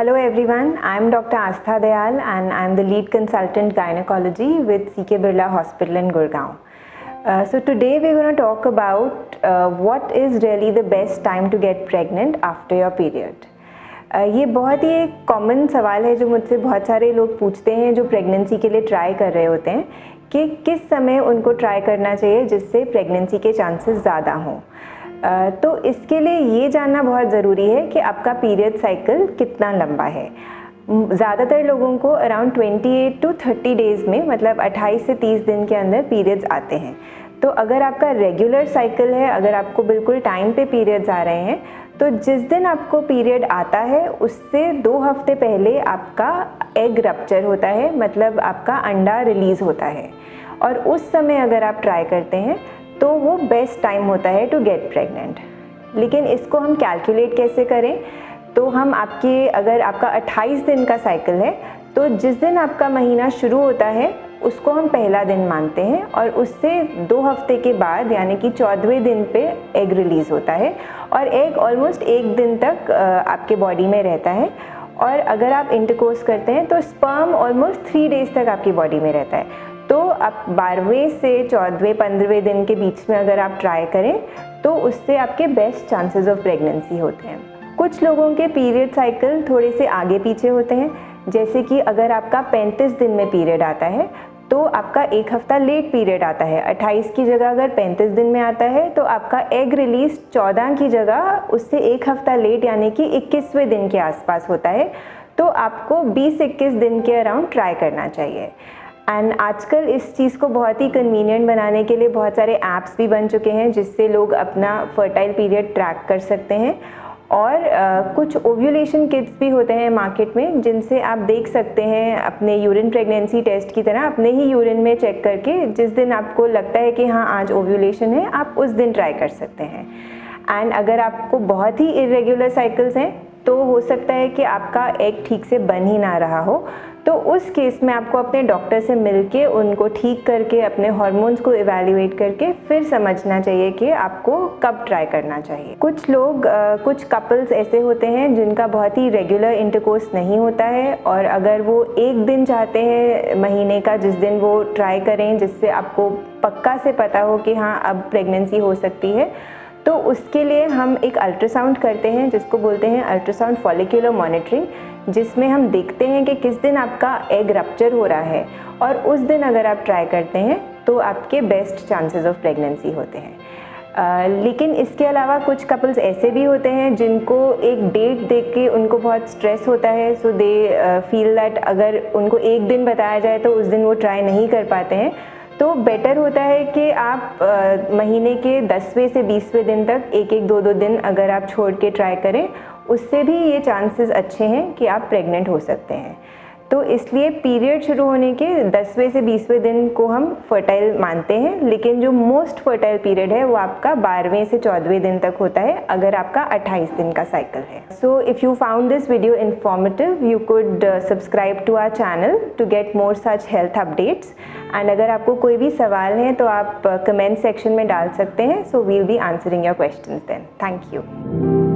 Hello everyone, I am Dr. Astha Dayal and I am the lead consultant gynecology with CK Birla Hospital in Gurgaon. So today we are going to talk about what is really the best time to get pregnant after your period. ये बहुत ही एक common सवाल है जो मुझसे बहुत सारे लोग पूछते हैं जो प्रेगनेंसी के लिए ट्राई कर रहे होते हैं कि किस समय उनको ट्राई करना चाहिए जिससे प्रेगनेंसी के चांसेस ज़्यादा हों। तो इसके लिए ये जानना बहुत ज़रूरी है कि आपका पीरियड साइकिल कितना लंबा है। ज़्यादातर लोगों को अराउंड 28 to 30 डेज़ में मतलब 28 से 30 दिन के अंदर पीरियड्स आते हैं। तो अगर आपका रेगुलर साइकिल है, अगर आपको बिल्कुल टाइम पे पीरियड्स आ रहे हैं, तो जिस दिन आपको पीरियड आता है उससे 2 हफ्ते पहले आपका एग रप्चर होता है, मतलब आपका अंडा रिलीज़ होता है। और उस समय अगर आप ट्राई करते हैं तो वो बेस्ट टाइम होता है टू गेट प्रेग्नेंट। लेकिन इसको हम कैलकुलेट कैसे करें? तो हम अगर आपका 28 दिन का साइकिल है तो जिस दिन आपका महीना शुरू होता है उसको हम पहला दिन मानते हैं और उससे 2 हफ्ते के बाद यानी कि 14वें दिन पे एग रिलीज़ होता है और एग ऑलमोस्ट 1 दिन तक आपके बॉडी में रहता है। और अगर आप इंटरकोर्स करते हैं तो स्पर्म ऑलमोस्ट 3 डेज़ तक आपकी बॉडी में रहता है। तो आप 12वें से 14वें 15वें दिन के बीच में अगर आप ट्राई करें तो उससे आपके बेस्ट चांसेस ऑफ प्रेगनेंसी होते हैं। कुछ लोगों के पीरियड साइकिल थोड़े से आगे पीछे होते हैं, जैसे कि अगर आपका 35 दिन में पीरियड आता है तो आपका 1 हफ्ता लेट पीरियड आता है। 28 की जगह अगर 35 दिन में आता है तो आपका एग रिलीज 14 की जगह उससे 1 हफ्ता लेट यानी कि 21वें दिन के आसपास होता है। तो आपको 20-21 दिन के अराउंड ट्राई करना चाहिए। एंड आजकल इस चीज़ को बहुत ही कन्वीनियंट बनाने के लिए बहुत सारे ऐप्स भी बन चुके हैं जिससे लोग अपना फर्टाइल पीरियड ट्रैक कर सकते हैं। और कुछ ओव्यूलेशन किट्स भी होते हैं मार्केट में जिनसे आप देख सकते हैं अपने यूरिन प्रेगनेंसी टेस्ट की तरह अपने ही यूरिन में चेक करके जिस दिन आपको लगता है कि हाँ आज ओव्यूलेशन है आप उस दिन ट्राई कर सकते हैं। एंड अगर आपको बहुत ही इरेगुलर साइकिल्स हैं तो हो सकता है कि आपका एग ठीक से बन ही ना रहा हो, तो उस केस में आपको अपने डॉक्टर से मिलके उनको ठीक करके अपने हार्मोन्स को इवैल्यूएट करके फिर समझना चाहिए कि आपको कब ट्राई करना चाहिए। कुछ लोग कुछ कपल्स ऐसे होते हैं जिनका बहुत ही रेगुलर इंटरकोर्स नहीं होता है और अगर वो एक दिन चाहते हैं महीने का जिस दिन वो ट्राई करें जिससे आपको पक्का से पता हो कि हाँ अब प्रेगनेंसी हो सकती है, तो उसके लिए हम एक अल्ट्रासाउंड करते हैं जिसको बोलते हैं अल्ट्रासाउंड फॉलिक्यूलर मॉनिटरिंग, जिसमें हम देखते हैं कि किस दिन आपका एग रप्चर हो रहा है और उस दिन अगर आप ट्राई करते हैं तो आपके बेस्ट चांसेस ऑफ प्रेगनेंसी होते हैं। लेकिन इसके अलावा कुछ कपल्स ऐसे भी होते हैं जिनको एक डेट देख के उनको बहुत स्ट्रेस होता है, सो दे फील दैट अगर उनको एक दिन बताया जाए तो उस दिन वो ट्राई नहीं कर पाते हैं। तो बेटर होता है कि आप महीने के 10वें से 20वें दिन तक 1-2 दिन अगर आप छोड़ के ट्राई करें, उससे भी ये चांसेस अच्छे हैं कि आप प्रेग्नेंट हो सकते हैं। तो इसलिए पीरियड शुरू होने के 10वें से 20वें दिन को हम फर्टाइल मानते हैं, लेकिन जो मोस्ट फर्टाइल पीरियड है वो आपका 12वें से 14वें दिन तक होता है अगर आपका 28 दिन का साइकिल है। So if you found this video informative you could subscribe to our channel to get more such health updates. And अगर आपको कोई भी सवाल है तो आप कमेंट सेक्शन में डाल सकते हैं, so we'll be answering your questions then. Thank you.